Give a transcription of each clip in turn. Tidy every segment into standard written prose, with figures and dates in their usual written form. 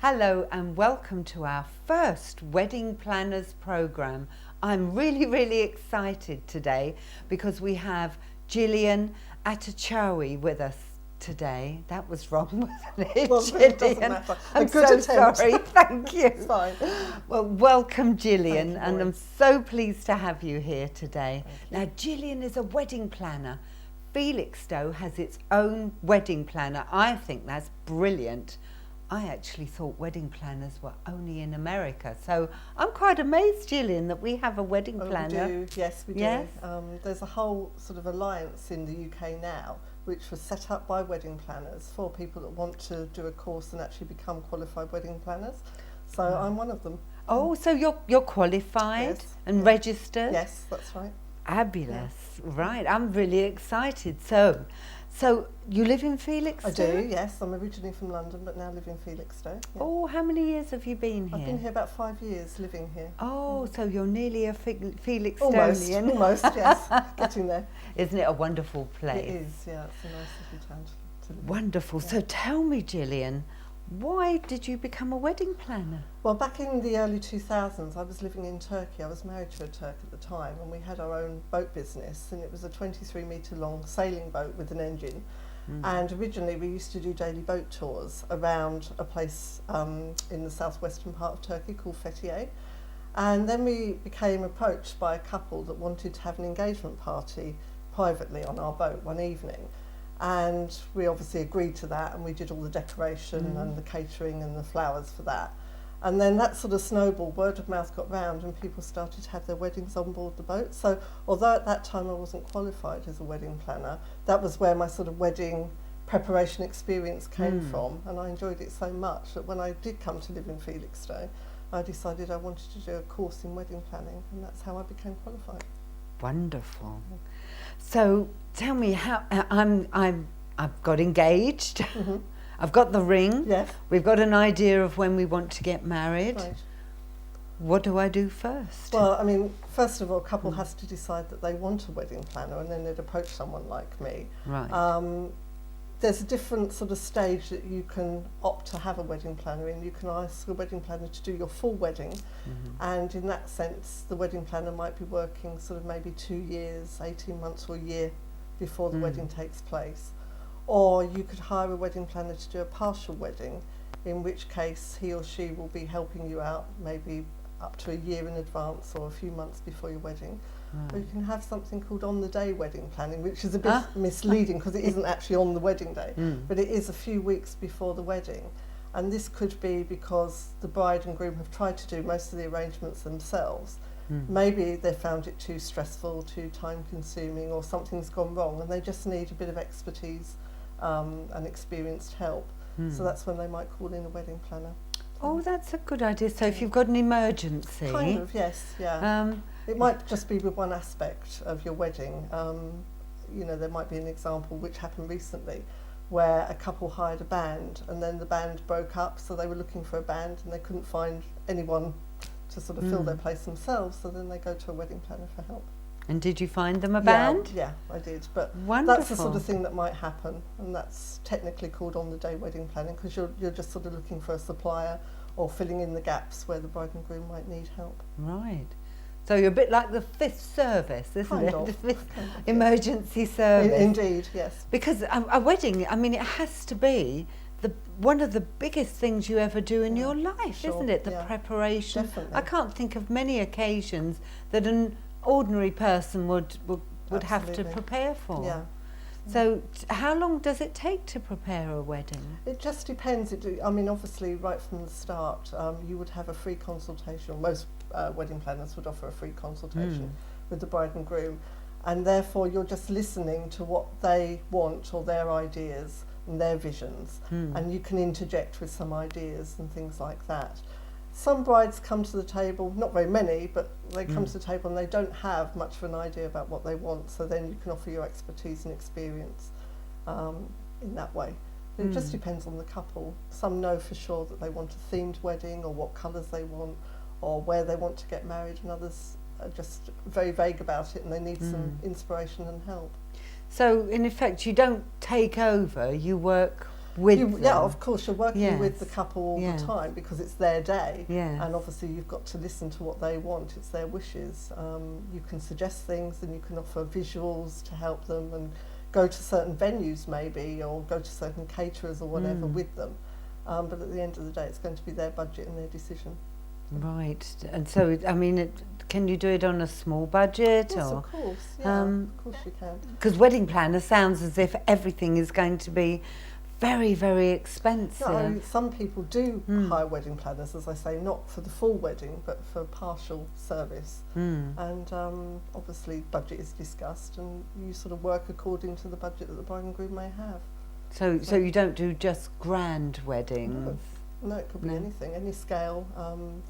Hello and welcome to our first Wedding Planners programme. I'm really excited today because we have Gillian Atacocuau with us today. That was wrong, wasn't it, Well, Gillian? it doesn't matter. I'm so sorry, thank you. It's fine. Well, welcome Gillian, Thank you, and I'm so pleased to have you here today. Now, Gillian is a wedding planner. Felixstowe has its own wedding planner. I think that's brilliant. I actually thought wedding planners were only in America, so I'm quite amazed, Gillian, that we have a wedding planner. We do, yes, we Yes? do. There's a whole sort of alliance in the UK now, which was set up by wedding planners for people that want to do a course and actually become qualified wedding planners. So I'm one of them. Oh, so you're qualified Yes, and yeah. registered? Yes, that's right. Fabulous. Right, I'm really excited. So you live in Felixstowe? I do, yes. I'm originally from London, but now live in Felixstowe. Yeah. Oh, how many years have you been here? I've been here about 5 years, living here. Oh, so you're nearly a Felixstowean. Almost, yes. Getting there. Isn't it a wonderful place? It is, yeah. It's a nice little town to live in. Wonderful. Yeah. So tell me, Gillian, why did you become a wedding planner? Well, back in the early 2000s, I was living in Turkey. I was married to a Turk at the time, and we had our own boat business, and it was a 23-metre long sailing boat with an engine. And originally we used to do daily boat tours around a place in the southwestern part of Turkey called Fethiye. And then we became approached by a couple that wanted to have an engagement party privately on our boat one evening. And we obviously agreed to that, and we did all the decoration and the catering and the flowers for that. And then that sort of snowballed, word of mouth got round, and people started to have their weddings on board the boat. So although at that time I wasn't qualified as a wedding planner, that was where my sort of wedding preparation experience came from, and I enjoyed it so much that when I did come to live in Felixstowe, I decided I wanted to do a course in wedding planning, and that's how I became qualified. Wonderful. So tell me how I've got engaged. I've got the ring. Yes. We've got an idea of when we want to get married. Right. What do I do first? Well, I mean, first of all, a couple has to decide that they want a wedding planner, and then they'd approach someone like me. Right. There's a different sort of stage that you can opt to have a wedding planner in. You can ask a wedding planner to do your full wedding, and in that sense, the wedding planner might be working sort of maybe 2 years, 18 months or a year before the wedding takes place. Or you could hire a wedding planner to do a partial wedding, in which case he or she will be helping you out maybe up to a year in advance or a few months before your wedding. Or you can have something called on-the-day wedding planning, which is a bit misleading because it isn't actually on the wedding day, but it is a few weeks before the wedding. And this could be because the bride and groom have tried to do most of the arrangements themselves. Maybe they found it too stressful, too time-consuming, or something's gone wrong, and they just need a bit of expertise and experienced help. So that's when they might call in a wedding planner. Oh, that's a good idea. So if you've got an emergency. Kind of, yes, yeah. It might just be with one aspect of your wedding. You know, there might be an example which happened recently where a couple hired a band, and then the band broke up, so they were looking for a band and they couldn't find anyone to sort of fill their place themselves, so then they go to a wedding planner for help. And did you find them a band? Yeah, I did. But Wonderful. that's the sort of thing that might happen, and that's technically called on-the-day wedding planning, because you're just sort of looking for a supplier or filling in the gaps where the bride and groom might need help. Right. So you're a bit like the fifth service, isn't Kind it? of. The fifth Kind of, yes. emergency service. Indeed, yes. Because a wedding, I mean, it has to be one of the biggest things you ever do in your life, Sure, isn't it? The yeah. preparation. Definitely. I can't think of many occasions that an ordinary person would have to Absolutely. prepare for. Yeah. So how long does it take to prepare a wedding? It just depends. I mean, obviously, right from the start, you would have a free consultation, or most wedding planners would offer a free consultation with the bride and groom, and therefore you're just listening to what they want or their ideas and their visions, and you can interject with some ideas and things like that. Some brides come to the table, not very many, but they come to the table and they don't have much of an idea about what they want, so then you can offer your expertise and experience in that way. It just depends on the couple. Some know for sure that they want a themed wedding, or what colours they want, or where they want to get married, and others are just very vague about it and they need some inspiration and help. So in effect, you don't take over, you work with them. Yeah, of course, you're working with Yes. the couple all Yeah. the time because it's their day. Yes. And obviously you've got to listen to what they want. It's their wishes. You can suggest things and you can offer visuals to help them and go to certain venues maybe, or go to certain caterers or whatever with them. But at the end of the day, it's going to be their budget and their decision. Right. And so, I mean, can you do it on a small budget? Yes, or of course. Yeah, of course you can. because wedding planner sounds as if everything is going to be very, very expensive. No, some people do hire wedding planners, as I say, not for the full wedding, but for partial service. And obviously budget is discussed and you sort of work according to the budget that the bride and groom may have. So you don't do just grand weddings? No, it could be anything, any scale,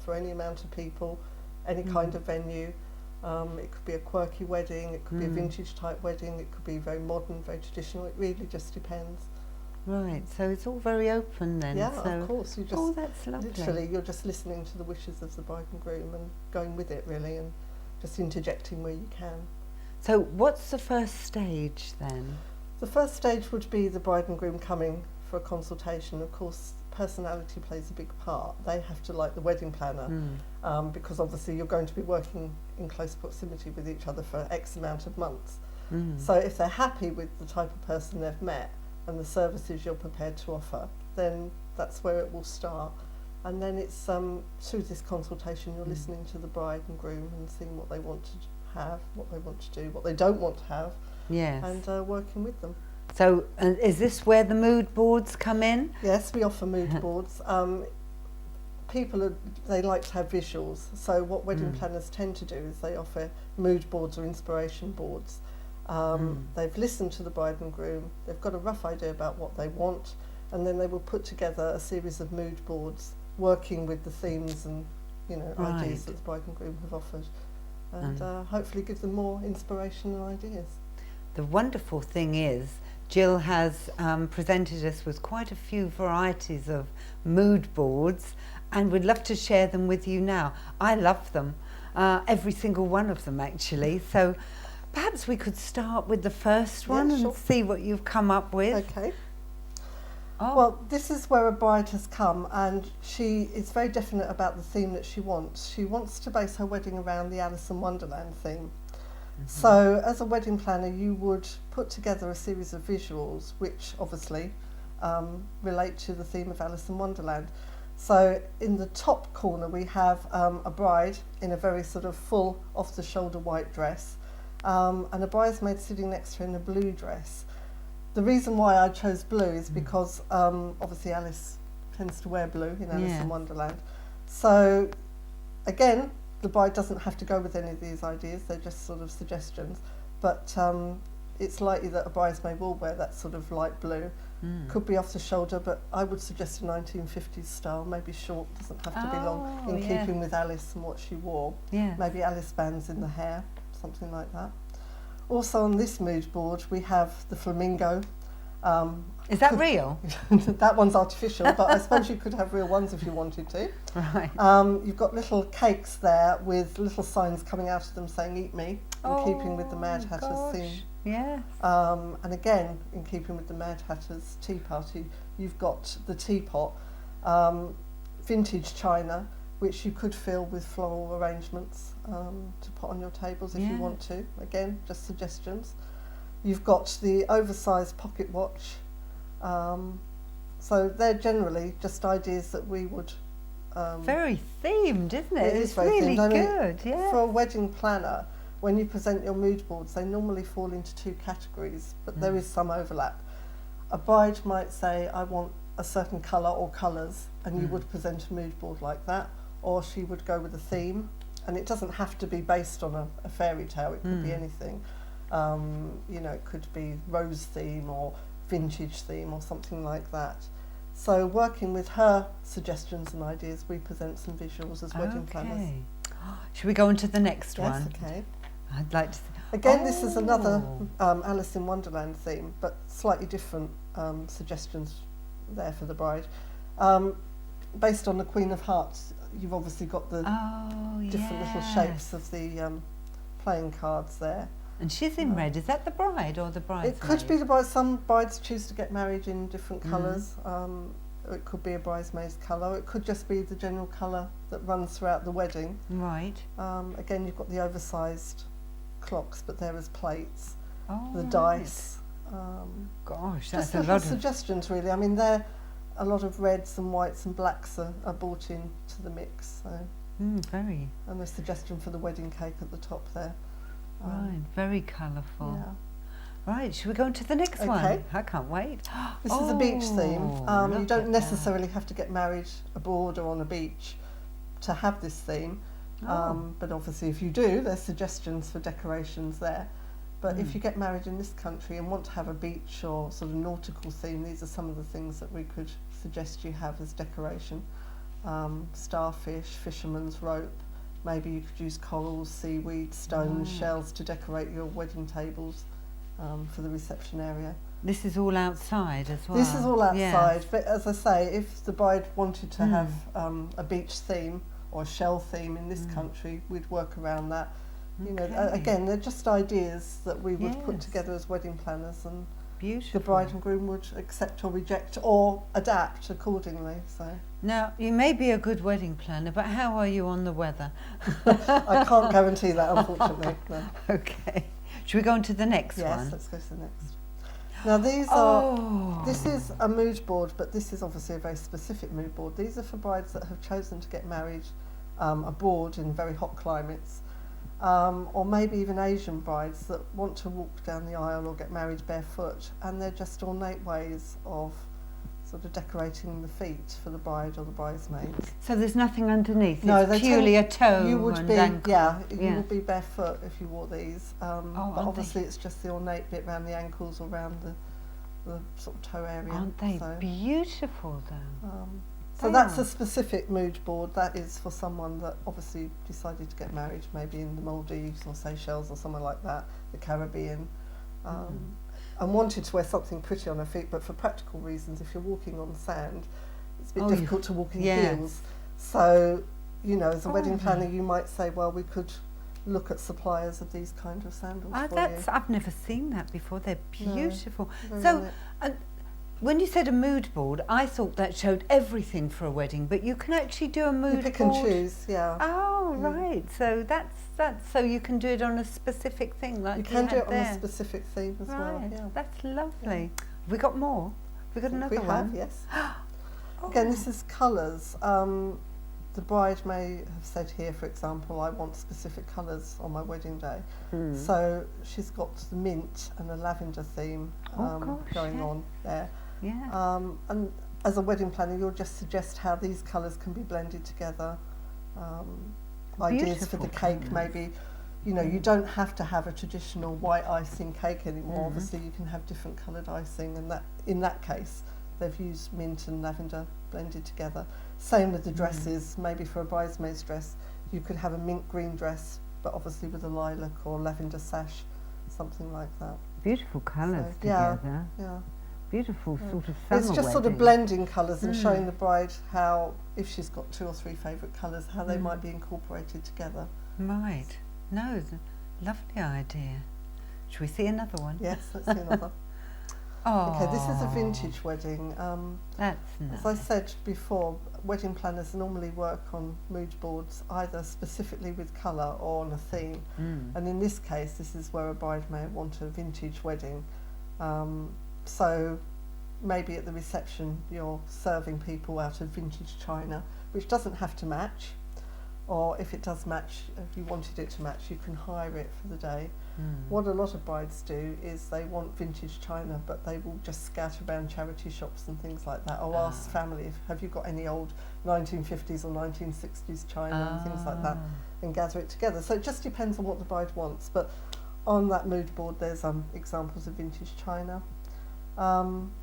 for any amount of people, any kind of venue. It could be a quirky wedding, it could be a vintage type wedding, it could be very modern, very traditional. It really just depends. Right, so it's all very open then. Yeah, so of course. You just that's lovely. literally, you're just listening to the wishes of the bride and groom and going with it really, and just interjecting where you can. So what's the first stage then? The first stage would be the bride and groom coming for a consultation. Of course, personality plays a big part. They have to like the wedding planner because obviously you're going to be working in close proximity with each other for X amount of months. So if they're happy with the type of person they've met and the services you're prepared to offer, then that's where it will start. And then it's through this consultation you're listening to the bride and groom and seeing what they want to have, what they want to do, what they don't want to have, Yes. and working with them. So is this where the mood boards come in? Yes, we offer mood boards. People, they like to have visuals. So what wedding planners tend to do is they offer mood boards or inspiration boards. They've listened to the bride and groom, they've got a rough idea about what they want, and then they will put together a series of mood boards working with the themes and ideas that the bride and groom have offered, and hopefully give them more inspiration and ideas. The wonderful thing is Jill has presented us with quite a few varieties of mood boards, and we'd love to share them with you now. I love them, every single one of them actually. So perhaps we could start with the first one and see what you've come up with. Okay. Oh. Well, this is where a bride has come and she is very definite about the theme that she wants. She wants to base her wedding around the Alice in Wonderland theme. So as a wedding planner you would put together a series of visuals which obviously relate to the theme of Alice in Wonderland. So in the top corner we have a bride in a very sort of full off-the-shoulder white dress, and a bridesmaid sitting next to her in a blue dress. The reason why I chose blue is because obviously Alice tends to wear blue in Alice in Wonderland. So again, the bride doesn't have to go with any of these ideas, they're just sort of suggestions, but it's likely that a bridesmaid will wear that sort of light blue. Could be off the shoulder, but I would suggest a 1950s style, maybe short, doesn't have to be long, in keeping with Alice and what she wore. Maybe Alice bands in the hair, something like that. Also on this mood board we have the flamingo. Is that real? That one's artificial, but I suppose you could have real ones if you wanted to. Right. You've got little cakes there with little signs coming out of them saying "Eat me," in keeping with the Mad Hatter's theme. Yes. And again, in keeping with the Mad Hatter's tea party, you've got the teapot, vintage china, which you could fill with floral arrangements to put on your tables if you want to. Again, just suggestions. You've got the oversized pocket watch. So they're generally just ideas that we would... very themed, isn't it? It is it's very really themed. good, yeah. For a wedding planner, when you present your mood boards, they normally fall into two categories, but there is some overlap. A bride might say, I want a certain colour or colours, and you would present a mood board like that, or she would go with a theme, and it doesn't have to be based on a fairy tale, it could be anything. It could be rose theme or vintage theme or something like that. So working with her suggestions and ideas, we present some visuals as wedding planners. Should we go on to the next Yes, one? okay. I'd like to. Again, this is another Alice in Wonderland theme, but slightly different suggestions there for the bride. Based on the Queen of Hearts, you've obviously got the different little shapes of the playing cards there. And she's in red. Is that the bride or the bridesmaid? It could be the bride. Some brides choose to get married in different colours. It could be a bridesmaid's colour. It could just be the general colour that runs throughout the wedding. Right. Again, you've got the oversized clocks, but they're as plates. Oh, The right. dice. Gosh, Just that's a little lot of... suggestions, really. I mean, there a lot of reds and whites and blacks are brought into the mix. So. Very. And a suggestion for the wedding cake at the top there. Right, very colourful. Yeah. Right, should we go on to the next one? I can't wait. This is a beach theme. You look don't at necessarily have to get married abroad or on a beach to have this theme. But obviously if you do, there's suggestions for decorations there. But if you get married in this country and want to have a beach or sort of nautical theme, these are some of the things that we could suggest you have as decoration. Starfish, fisherman's rope. Maybe you could use corals, seaweed, stones, shells to decorate your wedding tables for the reception area. This is all outside as well. This is all outside, Yes. but as I say, if the bride wanted to have a beach theme or a shell theme in this country, we'd work around that. You know, again, they're just ideas that we would put together as wedding planners, and Beautiful. the bride and groom would accept or reject or adapt accordingly. So Now, you may be a good wedding planner, but how are you on the weather? I can't guarantee that, unfortunately. No. Okay. Should we go on to the next Yes, one? let's go to the next. Now these are, this is a mood board, but this is obviously a very specific mood board. These are for brides that have chosen to get married abroad in very hot climates, or maybe even Asian brides that want to walk down the aisle or get married barefoot, and they're just ornate ways of sort of decorating the feet for the bride or the bridesmaids. So there's nothing underneath? No, it's they purely a tend- toe You would and be, ankle? you would be barefoot if you wore these. But aren't obviously it's just the ornate bit around the ankles or around the sort of toe area. Aren't they So, beautiful though? so that's a specific mood board. That is for someone that obviously decided to get married, maybe in the Maldives or Seychelles or somewhere like that, the Caribbean. And wanted to wear something pretty on her feet, but for practical reasons, if you're walking on sand, it's a bit difficult to walk in heels. So, you know, as a wedding planner, you might say, well, we could look at suppliers of these kind of sandals for you. I've never seen that before. They're beautiful. Very So, when you said a mood board, I thought that showed everything for a wedding, but you can actually do a mood board. You pick and choose, yeah. Oh, right. So that's so you can do it on a specific thing, like You can do had it on there. a specific theme as Right. well. Yeah. That's lovely. Have we got more? Have we got another We one? have, yes. Again, this is colours. The bride may have said here, for example, I want specific colours on my wedding day. So she's got the mint and the lavender theme going on there. Yeah. And as a wedding planner, you'll just suggest how these colours can be blended together. Ideas for the cake, colours. maybe. You know, you don't have to have a traditional white icing cake anymore. Obviously, you can have different coloured icing, and that in that case, they've used mint and lavender blended together. Same with the dresses. Maybe for a bridesmaid's dress, you could have a mint green dress, but obviously with a lilac or lavender sash, something like that. Beautiful colours So, yeah, together. Yeah. Beautiful sort of summer It's just sort of wedding. blending colours and showing the bride how, if she's got 2 or 3 favourite colours, how they might be incorporated together. Right. No, it's a lovely idea. Should we see another one? Yes, let's see another. Oh, Okay, this is a vintage wedding. That's nice. As I said before, wedding planners normally work on mood boards either specifically with colour or on a theme. And in this case, this is where a bride may want a vintage wedding. So maybe at the reception you're serving people out of vintage china, which doesn't have to match. Or if it does match, if you wanted it to match, you can hire it for the day. What a lot of brides do is they want vintage china, but they will just scout around charity shops and things like that, or ask family, have you got any old 1950s or 1960s china and things like that, and gather it together. So it just depends on what the bride wants. But on that mood board, there's examples of vintage china.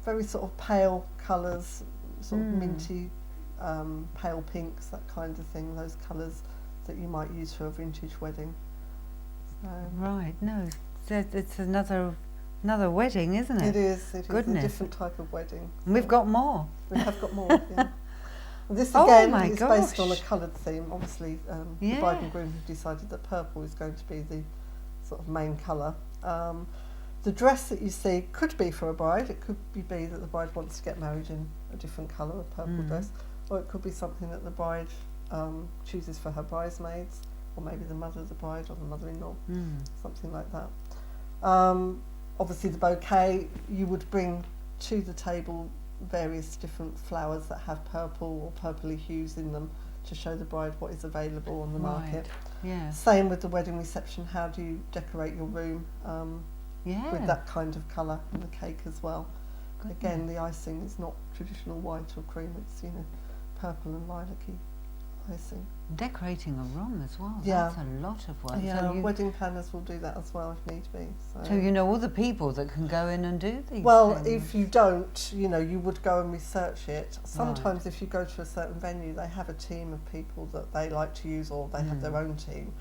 Very sort of pale colours, sort of minty, pale pinks, that kind of thing, those colours that you might use for a vintage wedding. So Right, no, it's another wedding, isn't it? it is a Goodness. different type of wedding. And we've got more. We have got more, yeah. And this Oh again my is based on a gosh. coloured theme. Obviously, the Yeah. bride and groom have decided that purple is going to be the sort of main colour. The dress that you see could be for a bride. It could be that the bride wants to get married in a different colour, a purple dress, or it could be something that the bride chooses for her bridesmaids, or maybe the mother of the bride or the mother-in-law, something like that. Obviously the bouquet, you would bring to the table various different flowers that have purple or purpley hues in them to show the bride what is available on the market. Yeah. Same with the wedding reception. How do you decorate your room with that kind of colour, and the cake as well. Again, the icing is not traditional white or cream, it's, you know, purple and lilac-y icing. Decorating a room as well, Yeah. that's a lot of work. Yeah, So wedding planners will do that as well if need be. so you know all the people that can go in and do these Well, things. if you don't, you know, you would go and research it. Sometimes if you go to a certain venue, they have a team of people that they like to use, or they have their own team.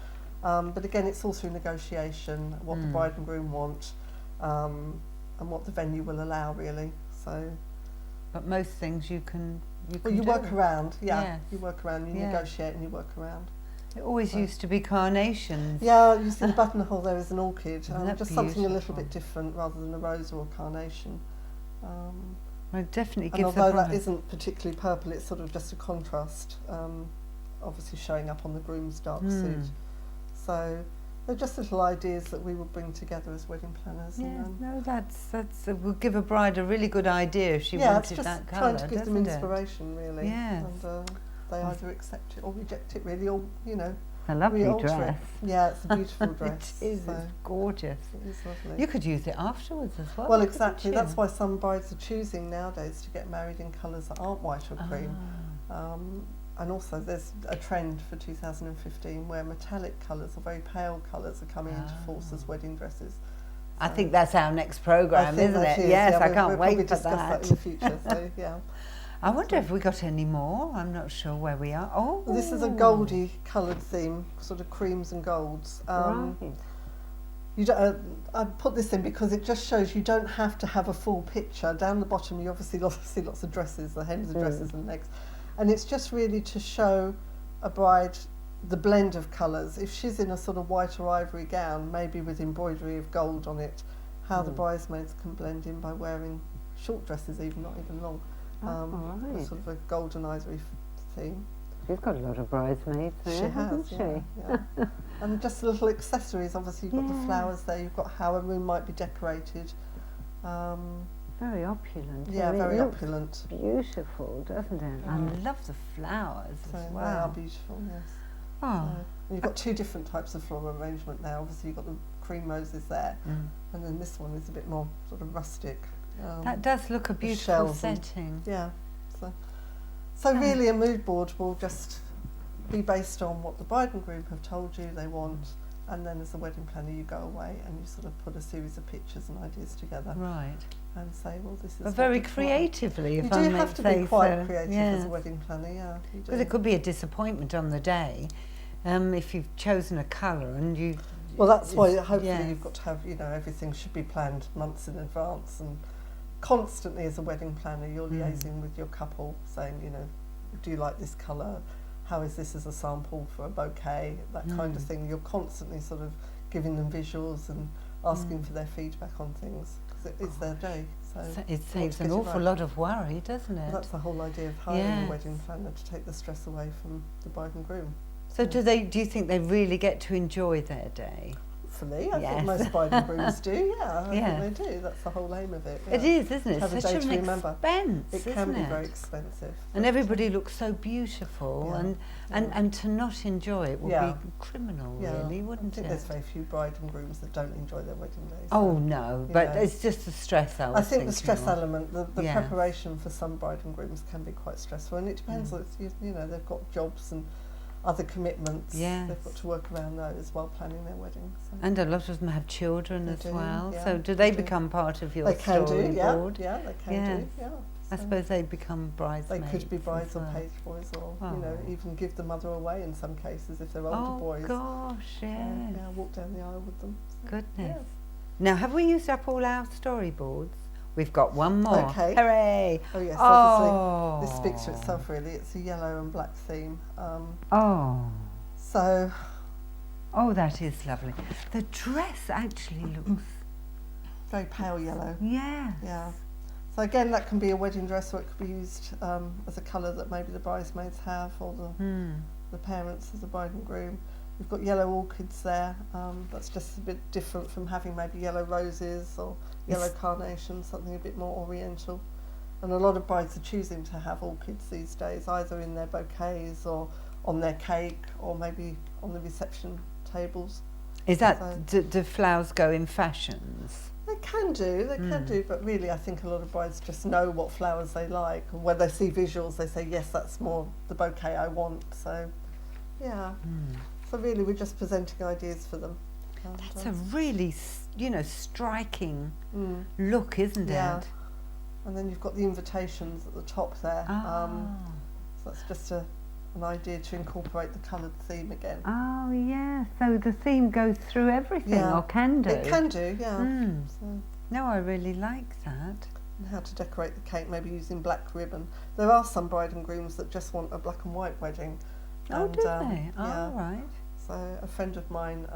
But again, it's all through negotiation, what the bride and groom want, and what the venue will allow, really. So, but most things you can you do. work around, Yes. you work around, you negotiate and you work around. It always used to be carnations. Yeah, you see the buttonhole there is an orchid, that just something a little beautiful? bit different rather than a rose or a carnation. Well, it definitely And gives although the that bride. isn't particularly purple, it's sort of just a contrast, obviously showing up on the groom's dark suit. So they're just little ideas that we will bring together as wedding planners. Yes, And, no, that's will give a bride a really good idea if she yeah, it's wanted just that trying colour, to give them doesn't it? inspiration, really. Yes. And they either accept it or reject it, really, or, you know, A lovely re-alter dress. it. Yeah, it's a beautiful dress. It is, so it's gorgeous. it is lovely. You could use it afterwards as well. Well, couldn't exactly. you? That's why some brides are choosing nowadays to get married in colours that aren't white or cream. And also there's a trend for 2015 where metallic colours or very pale colours are coming into force as wedding dresses. I think that's our next programme, isn't it? Is, Yes, yeah, I we'll can't probably wait for discuss that. in the future. So yeah. I wonder if we got any more. I'm not sure where we are. Oh, Well, this is a goldy coloured theme, sort of creams and golds. right. You don't, I put this in because it just shows you don't have to have a full picture. Down the bottom you obviously see lots of dresses, the hems of dresses and legs. And it's just really to show a bride the blend of colours. If she's in a sort of white or ivory gown, maybe with embroidery of gold on it, how the bridesmaids can blend in by wearing short dresses, even not even long. right. Sort of a golden ivory theme. She's got a lot of bridesmaids there, She hasn't has, she? yeah. And just little accessories. Obviously, you've got the flowers there. You've got how a room might be decorated. Very opulent. Yeah, It very looks opulent. beautiful, doesn't it? I love the flowers So as they are well. beautiful. Yes. Oh, And you've got two different types of floral arrangement now. Obviously, you've got the cream roses there, and then this one is a bit more sort of rustic. that does look a the beautiful shells and- setting. Yeah. So really, a mood board will just be based on what the bride and groom have told you they want, and then as a wedding planner, you go away and you sort of put a series of pictures and ideas together, Right. and say, well, this is. But what very we want. creatively, if You I do may have to say be quite so. creative Yes. as a wedding planner, yeah. You do. Because it could be a disappointment on the day if you've chosen a colour and you. Well, that's why it's- hopefully yes. you've got to have, you know, everything should be planned months in advance, and constantly as a wedding planner you're liaising with your couple, saying, you know, do you like this colour? How is this as a sample for a bouquet? That kind of thing. You're constantly sort of giving them visuals and asking for their feedback on things, because it's their day. So It you want saves to an get it awful right. lot of worry, doesn't it? Well, that's the whole idea of hiring Yes. a wedding planner, to take the stress away from the bride and groom. So do you think they really get to enjoy their day? For me, I Yes. think most bride and grooms do, yeah, I Yeah. think they do. That's the whole aim of it. It yeah. is, isn't it? Have a Such day an to remember. expense, It isn't can be it? very expensive. And but- everybody looks so beautiful, Yeah. and to not enjoy it would Yeah. be criminal, yeah, really, I wouldn't think it? there's very few bride and grooms that don't enjoy their wedding days. Oh no, you but know. it's just the stress I was I think the thinking stress of. element, the Yeah. preparation for some bride and grooms can be quite stressful, and it depends. You know, they've got jobs and other commitments. Yes. They've got to work around those while planning their wedding. So. And a lot of them have children They as do, well. yeah, So do they they do. become part of your They can do, yeah, storyboard? yeah, they can Yes. do, yeah. I So suppose they become they bridesmaids. could be brides as or well. page boys, or you know, Oh. even give the mother away in some cases if they're older Oh boys. gosh, So, yes. yeah, walk down the aisle with them. So, Goodness. yeah. Now, have we used up all our storyboards? We've got one more. Okay. Hooray! Oh yes, Oh. obviously this speaks for itself really. It's a yellow and black theme. Oh. So Oh, that is lovely. The dress actually looks... Very pale yellow. Yeah. Yeah. So again, that can be a wedding dress, or it could be used as a colour that maybe the bridesmaids have, or the parents as a bride and groom. We've got yellow orchids there. That's just a bit different from having maybe yellow roses or yellow carnations, something a bit more oriental. And a lot of brides are choosing to have orchids these days, either in their bouquets or on their cake, or maybe on the reception tables. Is that, do flowers go in fashions? They can do, but really I think a lot of brides just know what flowers they like, and when they see visuals they say, yes, that's more the bouquet I want. So, yeah. So really we're just presenting ideas for them. And that's a really, striking look, isn't it? And then you've got the invitations at the top there. So that's just an idea to incorporate the coloured theme again. Oh, yeah. So the theme goes through everything, or can do? It can do, yeah. So, no, I really like that. And how to decorate the cake, maybe using black ribbon. There are some bride and grooms that just want a black and white wedding. Oh, do they? Yeah. Oh, right. So a friend of mine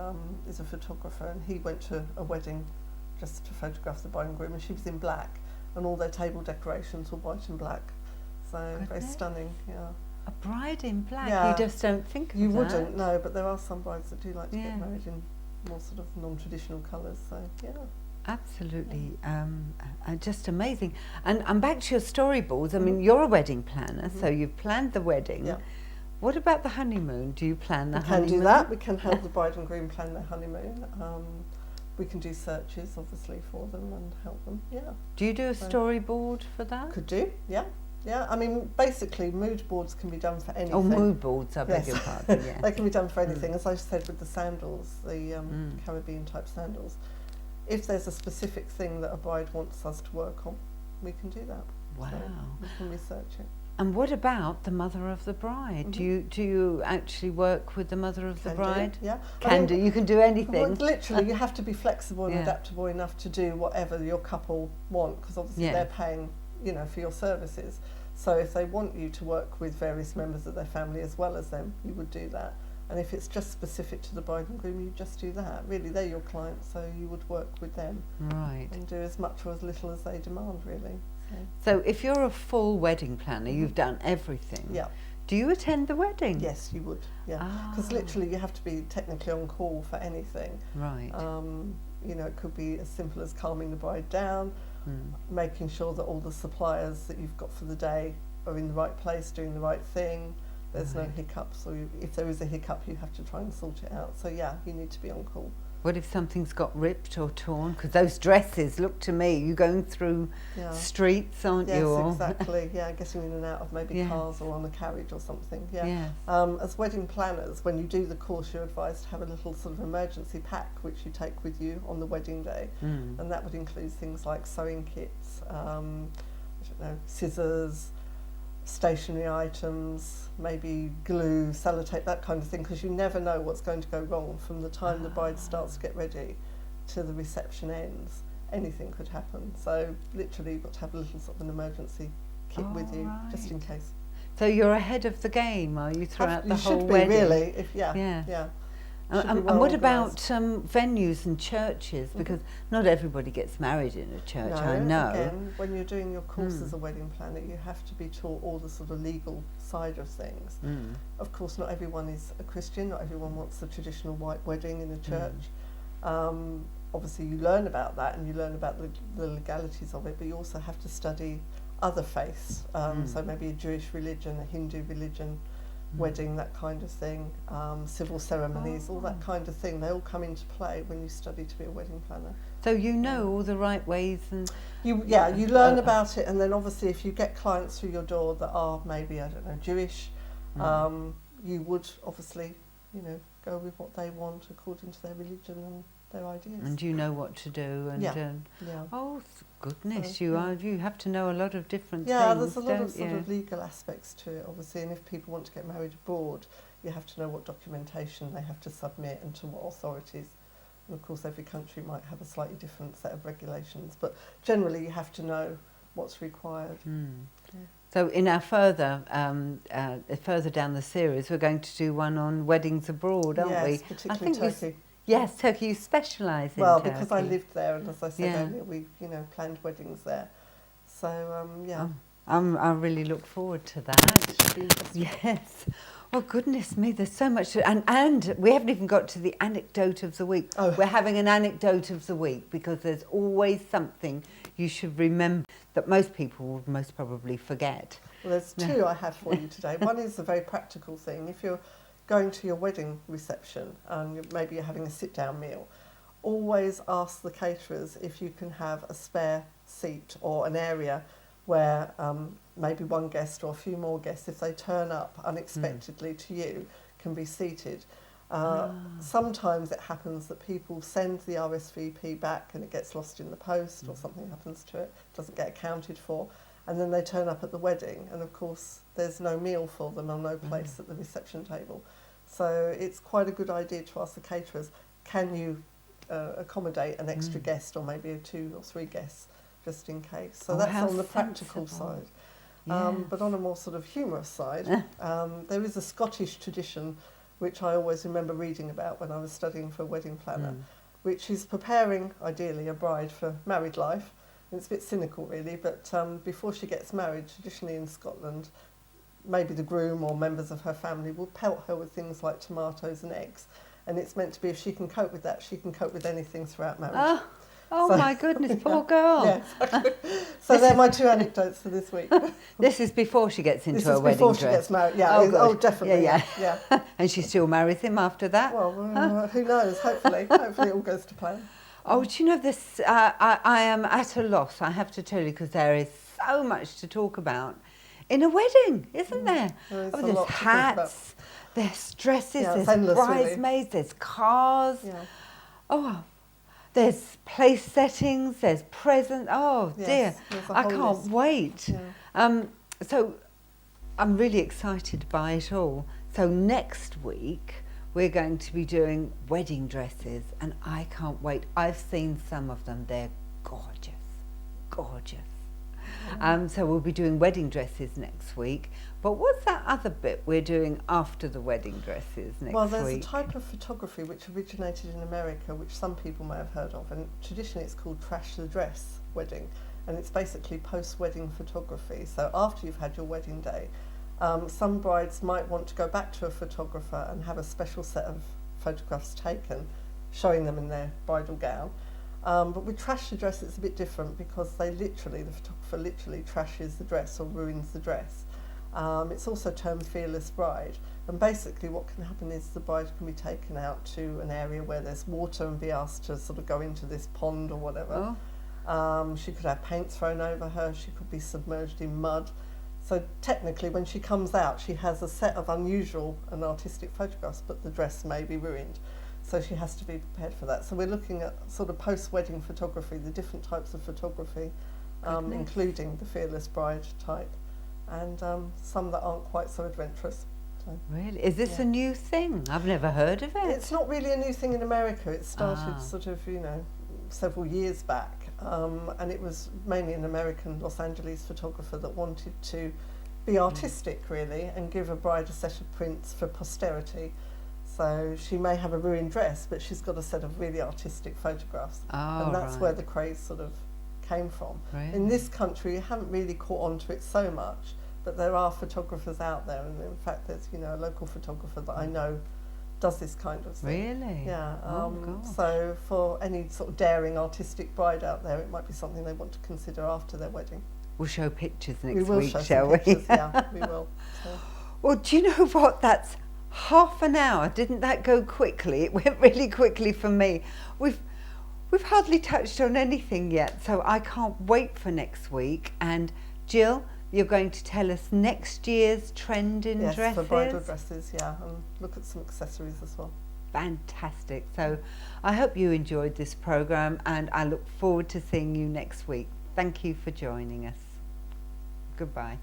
is a photographer, and he went to a wedding just to photograph the bride and groom, and she was in black, and all their table decorations were white and black. So very stunning, yeah. A bride in black? Yeah. You just don't think of that. You wouldn't, no, but there are some brides that do like to get married in more sort of non-traditional colours, so yeah. Absolutely, just amazing. And back to your storyboards, I mean, you're a wedding planner, so you've planned the wedding. Yeah. What about the honeymoon? Do you plan the honeymoon? We can do that. We can help the bride and groom plan their honeymoon. We can do searches, obviously, for them and help them, yeah. Do you do a storyboard for that? Could do, yeah. Yeah, I mean, basically, mood boards can be done for anything. Oh, mood boards, I beg your pardon, yeah. They can be done for anything. As I said with the sandals, the Caribbean type sandals, if there's a specific thing that a bride wants us to work on, we can do that. Wow. So we can research it. And what about the mother of the bride? Do you actually work with the mother of the bride? Yeah. You can do anything. Well, literally, you have to be flexible and adaptable enough to do whatever your couple want, because obviously they're paying, for your services. So if they want you to work with various members of their family as well as them, you would do that. And if it's just specific to the bride and groom, you just do that. Really, they're your clients, so you would work with them. Right. And do as much or as little as they demand, really. So if you're a full wedding planner, you've done everything. Yeah. Do you attend the wedding? Yes, you would. Yeah. Because literally, you have to be technically on call for anything. Right. It could be as simple as calming the bride down, making sure that all the suppliers that you've got for the day are in the right place, doing the right thing. There's no hiccups, or if there is a hiccup, you have to try and sort it out. So yeah, you need to be on call. What if something's got ripped or torn? Because those dresses, look to me, you're going through streets, aren't you? Yes, exactly. Yeah, getting in and out of maybe cars or on a carriage or something. Yeah. As wedding planners, when you do the course, you're advised to have a little sort of emergency pack which you take with you on the wedding day, and that would include things like sewing kits, scissors, stationery items, maybe glue, sellotape, that kind of thing, because you never know what's going to go wrong from the time the bride starts to get ready to the reception ends. Anything could happen. So literally you've got to have a little sort of an emergency kit with you, just in case. So you're ahead of the game, are you, throughout the whole wedding? wedding? You should be, really. Yeah. And what about venues and churches? Because not everybody gets married in a church, I know. Again, when you're doing your course as a wedding planner, you have to be taught all the sort of legal side of things. Of course, not everyone is a Christian, not everyone wants the traditional white wedding in a church. Obviously, you learn about that and you learn about the legalities of it, but you also have to study other faiths. So maybe a Jewish religion, a Hindu religion, wedding, that kind of thing, civil ceremonies, all that kind of thing. They all come into play when you study to be a wedding planner. So you know all the right ways, and you learn about it, and then obviously if you get clients through your door that are maybe, I don't know, Jewish, you would obviously, go with what they want according to their religion and their ideas. And you know what to do, and oh goodness, you have to know a lot of different things. Yeah, there's a lot of sort of legal aspects to it, obviously, and if people want to get married abroad, you have to know what documentation they have to submit and to what authorities. And of course, every country might have a slightly different set of regulations, but generally you have to know what's required. Yeah. So in our further down the series, we're going to do one on weddings abroad, aren't we? Yes, particularly Turkey. Yes, Turkey. You specialise in well, Turkey. because I lived there, and as I said earlier, we planned weddings there. So yeah. I really look forward to that. Yes. Oh, goodness me, there's so much and we haven't even got to the anecdote of the week. Oh. We're having an anecdote of the week because there's always something you should remember that most people will most probably forget. Well, there's two I have for you today. One is a very practical thing. If you're going to your wedding reception and maybe you're having a sit-down meal, always ask the caterers if you can have a spare seat or an area where maybe one guest or a few more guests, if they turn up unexpectedly to you, can be seated. Sometimes it happens that people send the RSVP back and it gets lost in the post or something happens to it, doesn't get accounted for, and then they turn up at the wedding and of course there's no meal for them or no place at the reception table. So it's quite a good idea to ask the caterers, can you accommodate an extra guest or maybe 2 or 3 guests, just in case. So that's on the practical side. But on a more sort of humorous side, there is a Scottish tradition which I always remember reading about when I was studying for a wedding planner, which is preparing, ideally, a bride for married life. And it's a bit cynical, really, but before she gets married, traditionally in Scotland, maybe the groom or members of her family will pelt her with things like tomatoes and eggs. And it's meant to be, if she can cope with that, she can cope with anything throughout marriage. Oh my goodness, poor girl. Yeah, exactly. So they're my 2 anecdotes for this week. This is before she gets into a wedding before dress. She gets married, yeah. Definitely, yeah. And she still marries him after that? Well, who knows, hopefully it all goes to plan. Oh, do you know this, I am at a loss, I have to tell you, because there is so much to talk about in a wedding, isn't there? There's hats, there's dresses, there's bridesmaids, there's cars. Yeah. There's place settings, there's presents. Oh dear, I can't wait. Yeah. So I'm really excited by it all. So next week we're going to be doing wedding dresses and I can't wait. I've seen some of them, they're gorgeous, gorgeous. So we'll be doing wedding dresses next week. But what's that other bit we're doing after the wedding dresses next week? Well, there's a type of photography which originated in America, which some people may have heard of, and traditionally it's called trash the dress wedding, and it's basically post-wedding photography. So after you've had your wedding day, some brides might want to go back to a photographer and have a special set of photographs taken, showing them in their bridal gown. But with trash the dress, it's a bit different because the photographer literally trashes the dress or ruins the dress. It's also termed Fearless Bride, and basically what can happen is the bride can be taken out to an area where there's water and be asked to sort of go into this pond or whatever. She could have paint thrown over her, she could be submerged in mud. So technically when she comes out she has a set of unusual and artistic photographs, but the dress may be ruined. So she has to be prepared for that. So we're looking at sort of post-wedding photography, the different types of photography, including the Fearless Bride type, and some that aren't quite so adventurous. So, really? Is this a new thing? I've never heard of it. It's not really a new thing in America. It started sort of, several years back, and it was mainly an American Los Angeles photographer that wanted to be artistic, really, and give a bride a set of prints for posterity. So she may have a ruined dress, but she's got a set of really artistic photographs. And that's where the craze sort of came from. Really? In this country, you haven't really caught on to it so much, but there are photographers out there. And in fact, there's, a local photographer that I know does this kind of thing. Really? Yeah. So for any sort of daring artistic bride out there, it might be something they want to consider after their wedding. We'll show pictures next week, shall we? Yeah, we will. So. Well, do you know what? That's half an hour. Didn't that go quickly? It went really quickly for me. We've hardly touched on anything yet, so I can't wait for next week. And Jill, you're going to tell us next year's trend in dresses? Yes, for bridal dresses, yeah, and look at some accessories as well. Fantastic. So I hope you enjoyed this programme, and I look forward to seeing you next week. Thank you for joining us. Goodbye.